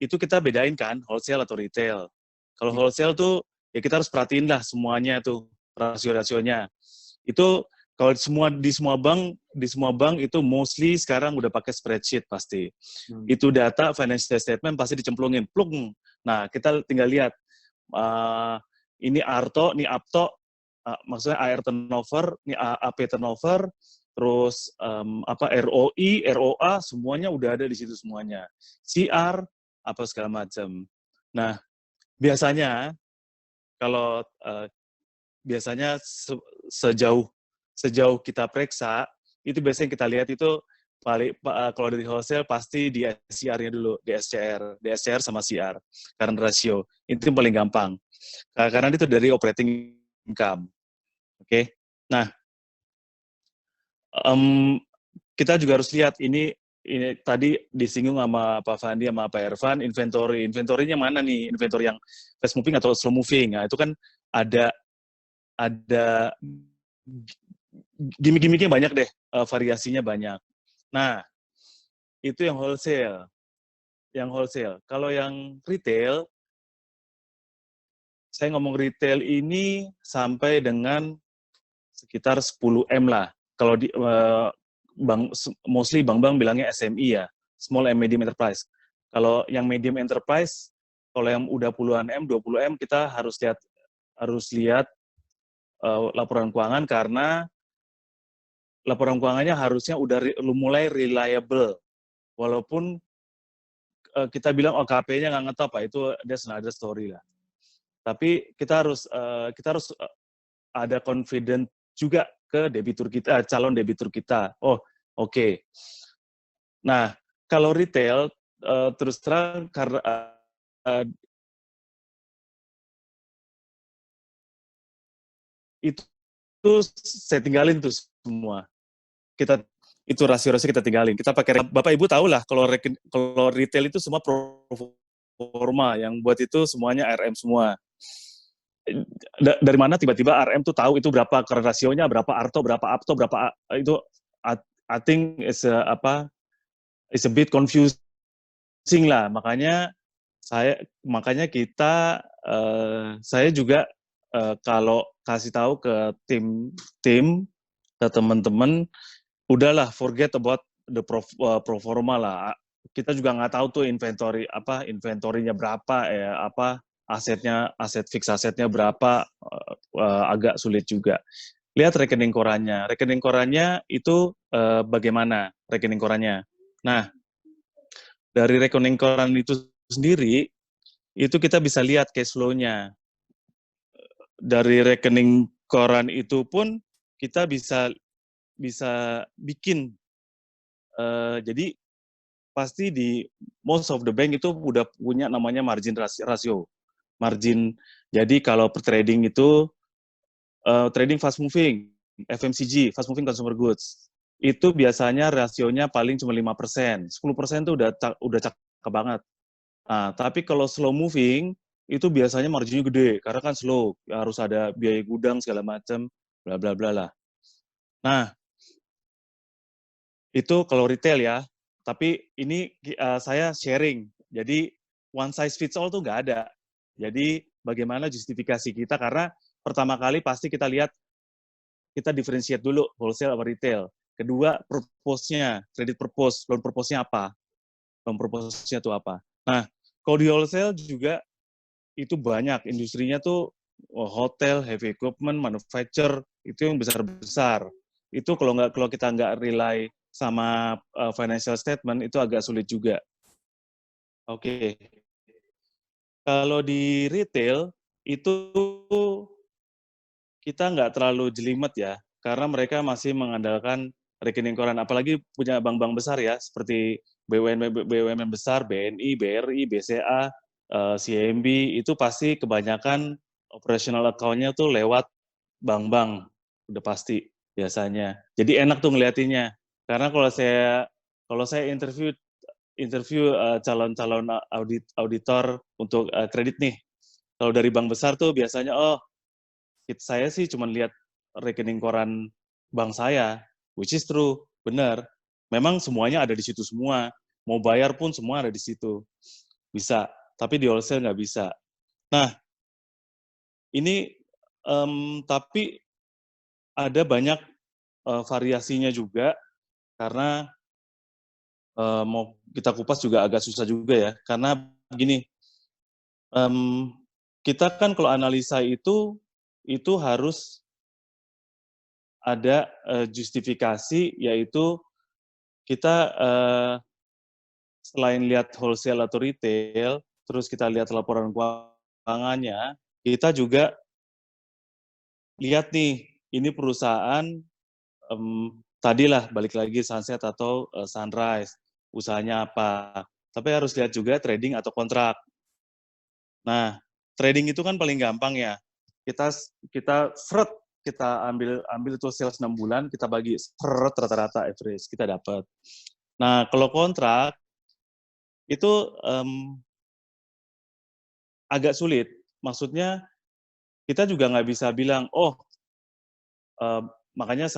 itu kita bedain kan, wholesale atau retail. Kalau wholesale tuh, ya kita harus perhatiin lah semuanya tuh, rasio-rasionya. Itu kalau di semua bank itu mostly sekarang udah pakai spreadsheet pasti. Itu data financial statement pasti dicemplungin, plung. Nah, kita tinggal lihat ini Arto, ini Apto, maksudnya AR turnover, ini AP turnover, terus ROI, ROA, semuanya udah ada di situ semuanya. CR, apa segala macam. Nah, biasanya kalau biasanya sejauh kita periksa, itu biasanya kita lihat itu kalau dari wholesale pasti di SCR-nya dulu, DSCR sama CR, current ratio. Itu yang paling gampang. Karena itu dari operating income. Oke. Nah, kita juga harus lihat ini tadi disinggung sama Pak Fandi sama Pak Ervan, inventory-nya mana nih? Inventory yang fast moving atau slow moving. Nah, itu kan ada gimmick-gimmicknya banyak deh, variasinya banyak. Nah, itu yang wholesale. Kalau yang retail, saya ngomong retail ini sampai dengan sekitar 10M lah. Kalau di mostly bank-bank bilangnya SME ya, small and medium enterprise. Kalau yang medium enterprise, kalau yang udah puluhan M, 20M, kita harus lihat laporan keuangan, karena laporan keuangannya harusnya udah mulai reliable. Walaupun kita bilang OKP-nya nggak ngetop, itu that's another story lah. Tapi kita harus ada confident juga ke debitur kita, calon debitur kita. Oh, oke. Nah, kalau retail terus terang karena itu saya tinggalin tuh semua. Itu rasio-rasio kita tinggalin. Kita pakai, Bapak Ibu tahu lah kalau retail itu semua pro forma, yang buat itu semuanya RM semua. Dari mana tiba-tiba RM tuh tahu itu berapa rasionya, berapa Arto, berapa Apto, berapa itu, I think is a bit confusing lah. Makanya saya juga kalau kasih tahu ke tim ke teman-teman, udahlah forget about the pro forma lah. Kita juga nggak tahu tuh inventorinya berapa, aset fix asetnya berapa, agak sulit juga. Lihat rekening korannya. Rekening korannya itu bagaimana rekening korannya. Nah, dari rekening koran itu sendiri, itu kita bisa lihat cash flow-nya. Dari rekening koran itu pun kita bisa bikin. Jadi pasti di most of the bank itu udah punya namanya margin ratio. Margin. Jadi kalau per trading itu trading fast moving, FMCG, fast moving consumer goods, itu biasanya rasionya paling cuma 5%. 10% itu udah cakep banget. Nah, tapi kalau slow moving, itu biasanya marginnya gede, karena kan slow, harus ada biaya gudang segala macam, bla bla bla lah. Nah, itu kalau retail ya. Tapi ini saya sharing. Jadi one size fits all tuh nggak ada. Jadi bagaimana justifikasi kita, karena pertama kali pasti kita lihat, kita differentiate dulu wholesale atau retail. Kedua, purpose-nya, credit purpose, loan purpose-nya apa? Loan purpose-nya itu apa? Nah, kalau di wholesale juga itu banyak, industrinya tuh hotel, heavy equipment, manufacture, itu yang besar-besar. Itu kalau kita nggak rely sama financial statement, itu agak sulit juga. Oke. Kalau di retail, itu kita nggak terlalu jelimet ya, karena mereka masih mengandalkan rekening koran, apalagi punya bank-bank besar ya, seperti BUMN besar, BNI, BRI, BCA, CIMB, itu pasti kebanyakan operational account-nya tuh lewat bank-bank, udah pasti biasanya. Jadi enak tuh ngeliatinnya, karena kalau saya interview calon-calon auditor untuk kredit nih, kalau dari bank besar tuh biasanya, saya sih cuma lihat rekening koran bank saya, which is true, benar. Memang semuanya ada di situ semua. Mau bayar pun semua ada di situ. bisa, tapi di wholesale nggak bisa. Nah, ini tapi ada banyak variasinya juga, karena mau kita kupas juga agak susah juga ya, karena begini, um, kita kan kalau analisa itu harus ada justifikasi, yaitu kita selain lihat wholesale atau retail, terus kita lihat laporan keuangannya, kita juga lihat nih, ini perusahaan tadilah balik lagi Sunset atau Sunrise, usahanya apa. Tapi harus lihat juga trading atau kontrak. Nah, trading itu kan paling gampang ya. Kita kita seret, kita ambil itu sales 6 bulan, kita bagi seret rata-rata average, kita dapat. Nah, kalau kontrak itu agak sulit. Maksudnya kita juga nggak bisa bilang, oh makanya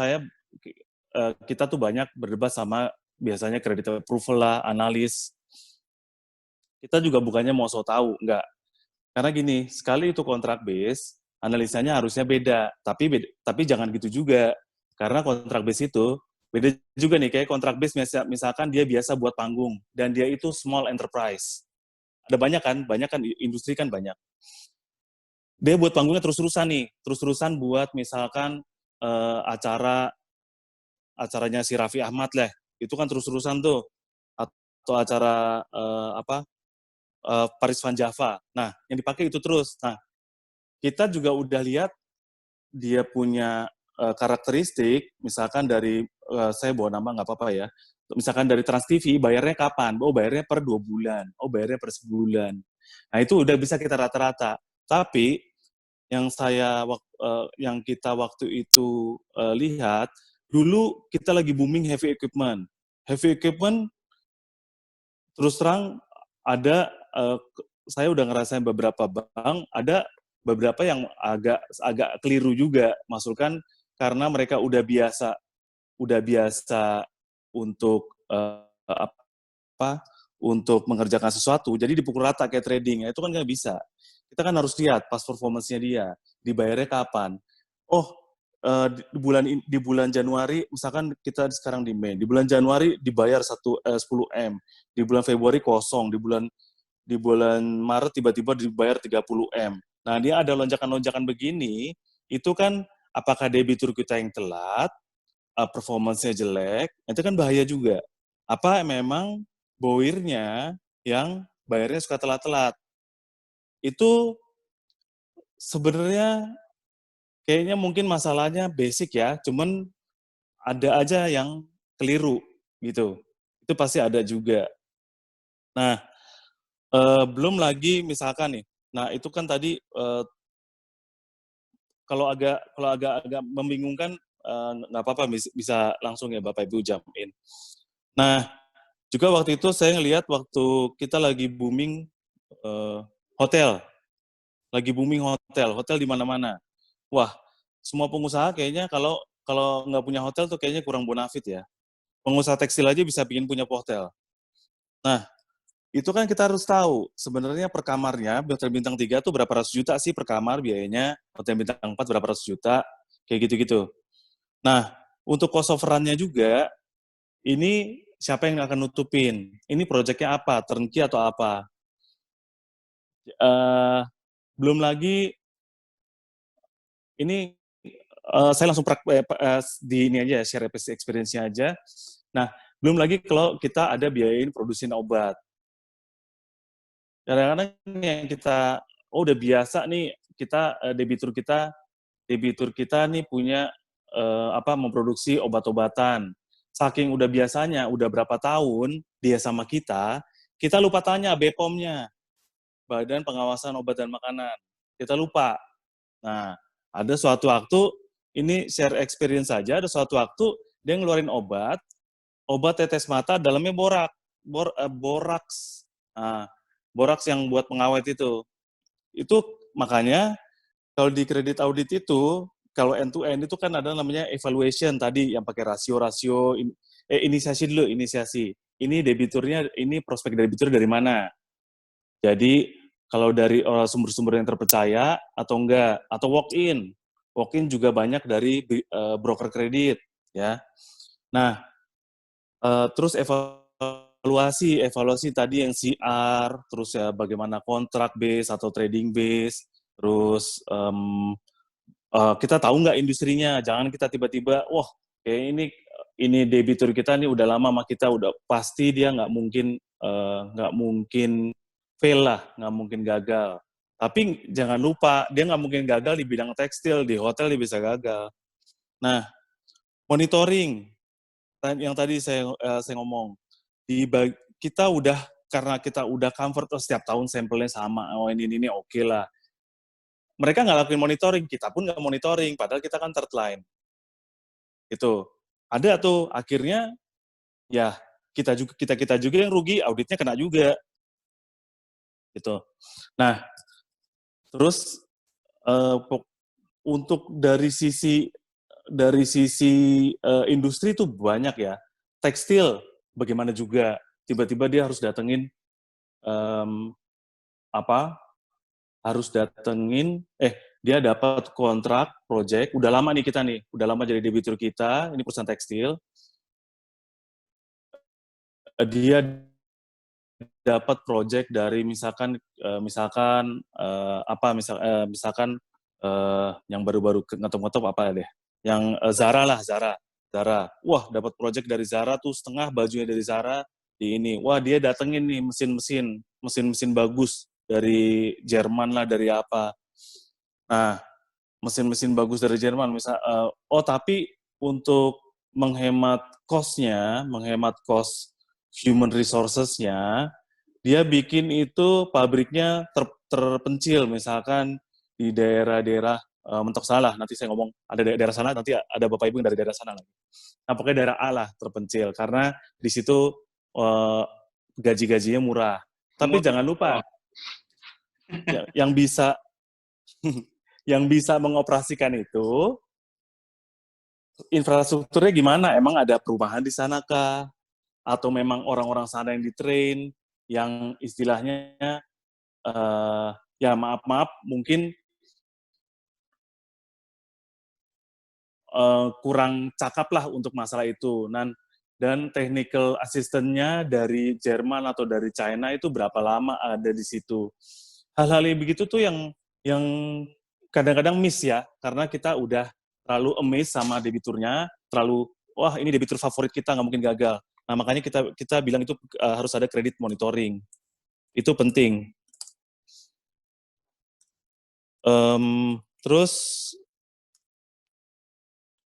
kita tuh banyak berdebat sama biasanya credit approval lah, analis. Kita juga bukannya mau so tahu, enggak. Karena gini, sekali itu kontrak base, analisanya harusnya beda. Tapi jangan gitu juga. Karena kontrak base itu beda juga nih, kayak kontrak base misalkan dia biasa buat panggung dan dia itu small enterprise. Ada banyak kan industri kan banyak. Dia buat panggungnya terus-terusan nih, terus-terusan buat misalkan acaranya si Raffi Ahmad lah, itu kan terus-terusan tuh, atau acara Paris Van Java. Nah, yang dipakai itu terus. Nah, kita juga udah lihat dia punya karakteristik, misalkan dari, saya bawa nama nggak apa-apa ya, misalkan dari Trans TV, bayarnya kapan? Oh, bayarnya per 2 bulan. Oh, bayarnya per sebulan. Nah, itu udah bisa kita rata-rata. Tapi, yang kita waktu itu lihat, dulu kita lagi booming heavy equipment. Heavy equipment, terus terang, ada, saya udah ngerasain beberapa bank, ada beberapa yang agak keliru juga, maksudkan karena mereka udah biasa untuk untuk mengerjakan sesuatu, jadi dipukul rata kayak trading, itu kan nggak bisa. Kita kan harus lihat pas performance-nya dia, dibayarnya kapan. Oh, di bulan Januari, misalkan kita sekarang di Mei, di bulan Januari dibayar 10 M, di bulan Februari kosong, di bulan Maret tiba-tiba dibayar 30 M. Nah, dia ada lonjakan-lonjakan begini, itu kan apakah debitur kita yang telat, performance-nya jelek, itu kan bahaya juga. Apa memang bowirnya yang bayarnya suka telat-telat. Itu sebenarnya kayaknya mungkin masalahnya basic ya, cuman ada aja yang keliru gitu. Itu pasti ada juga. Nah, belum lagi misalkan nih, nah itu kan tadi kalau agak membingungkan, nggak apa-apa, bisa langsung ya Bapak Ibu jump in. Nah, juga waktu itu saya ngelihat waktu kita lagi booming hotel, hotel di mana-mana. Wah, semua pengusaha kayaknya kalau kalau nggak punya hotel tuh kayaknya kurang bonafit ya. Pengusaha tekstil aja bisa bikin punya hotel. Nah, itu kan kita harus tahu, sebenarnya per kamarnya, hotel bintang 3 tuh berapa ratus juta sih per kamar biayanya, hotel bintang 4 berapa ratus juta, kayak gitu-gitu. Nah, untuk cost of run-nya juga, ini siapa yang akan nutupin? Ini proyeknya apa? Turnkey atau apa? Belum lagi, ini saya langsung di ini aja, share experience-nya aja. Nah, belum lagi kalau kita ada biayain produksi obat. Kadang-kadang yang kita, udah biasa nih, debitur kita nih punya memproduksi obat-obatan. Saking udah biasanya, udah berapa tahun dia sama kita lupa tanya BPOM-nya, Badan Pengawasan Obat dan Makanan. Kita lupa. Nah, ada suatu waktu, ini share experience saja, ada suatu waktu dia ngeluarin obat tetes mata dalamnya boraks. Nah, boraks yang buat pengawet itu. Itu makanya kalau di kredit audit itu, kalau end to end itu kan ada namanya evaluation tadi yang pakai rasio-rasio, inisiasi dulu, inisiasi. Ini debiturnya, ini prospek debitur dari mana? Jadi kalau dari sumber-sumber yang terpercaya atau enggak, atau walk-in juga banyak dari broker kredit, ya. Nah, terus evaluasi tadi yang CR, terus ya bagaimana kontrak base atau trading base, terus kita tahu nggak industrinya, jangan kita tiba-tiba, wah kayak ini debitur kita nih udah lama sama kita, udah pasti dia nggak mungkin fail lah, nggak mungkin gagal. Tapi jangan lupa, dia nggak mungkin gagal di bidang tekstil, di hotel dia bisa gagal. Nah, monitoring, yang tadi saya ngomong, kita udah, karena kita udah comfort, setiap tahun sampelnya sama, ini oke lah. Mereka nggak lakuin monitoring, kita pun nggak monitoring, padahal kita kan third line. Itu. Ada tuh, akhirnya, ya kita juga yang rugi, auditnya kena juga. Gitu. Nah, terus untuk dari sisi industri itu banyak ya. Tekstil bagaimana juga, tiba-tiba dia harus datengin dia dapat kontrak project, udah lama nih kita nih, udah lama jadi debitur kita, ini perusahaan tekstil, dia dapat project dari misalkan yang baru-baru ngetop-ngetop apa deh, yang Zara. Wah, dapat project dari Zara tuh, setengah bajunya dari Zara di ini. Wah, dia datengin nih mesin-mesin bagus dari Jerman lah, dari apa. Nah, mesin-mesin bagus dari Jerman tapi untuk menghemat cost human resources-nya, dia bikin itu pabriknya terpencil, misalkan di daerah-daerah mentok salah, nanti saya ngomong ada daerah sana, nanti ada Bapak Ibu yang dari daerah sana lagi. Nah, pokoknya daerah A lah terpencil, karena di situ gaji-gajinya murah. Tapi jangan lupa, yang bisa yang bisa mengoperasikan itu infrastrukturnya gimana? Emang ada perumahan di sana kah? Atau memang orang-orang sana yang ditrain, yang istilahnya ya maaf mungkin kurang cakap lah untuk masalah itu. Dan technical assistant-nya dari Jerman atau dari China itu berapa lama ada di situ. Hal-hal yang begitu tuh yang kadang-kadang miss ya, karena kita udah terlalu amazed sama debiturnya, wah ini debitur favorit kita, nggak mungkin gagal. Nah, makanya kita bilang itu harus ada credit monitoring. Itu penting. Terus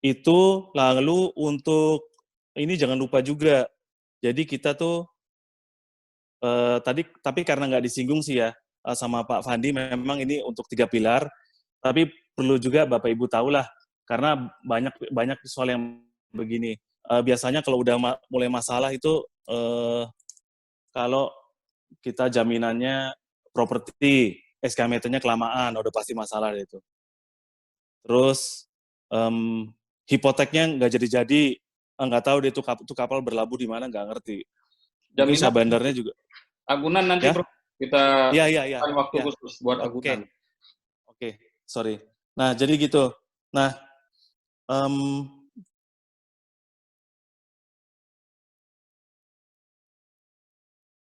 itu lalu untuk ini jangan lupa juga. Jadi kita tuh tapi karena nggak disinggung sih ya sama Pak Fandi, memang ini untuk 3 pilar. Tapi perlu juga Bapak Ibu tahu lah, karena banyak soal yang begini. Biasanya kalau udah mulai masalah itu kalau kita jaminannya properti, SKMT-nya kelamaan, udah pasti masalah itu. Terus hipoteknya nggak jadi-jadi, nggak tahu deh tuh kapal berlabuh di mana, nggak ngerti. Mungkin bandarnya juga. Agunan nanti ya? Bro, kita ya. waktu khusus buat agunan. Oke, sorry. Nah, jadi gitu. Nah,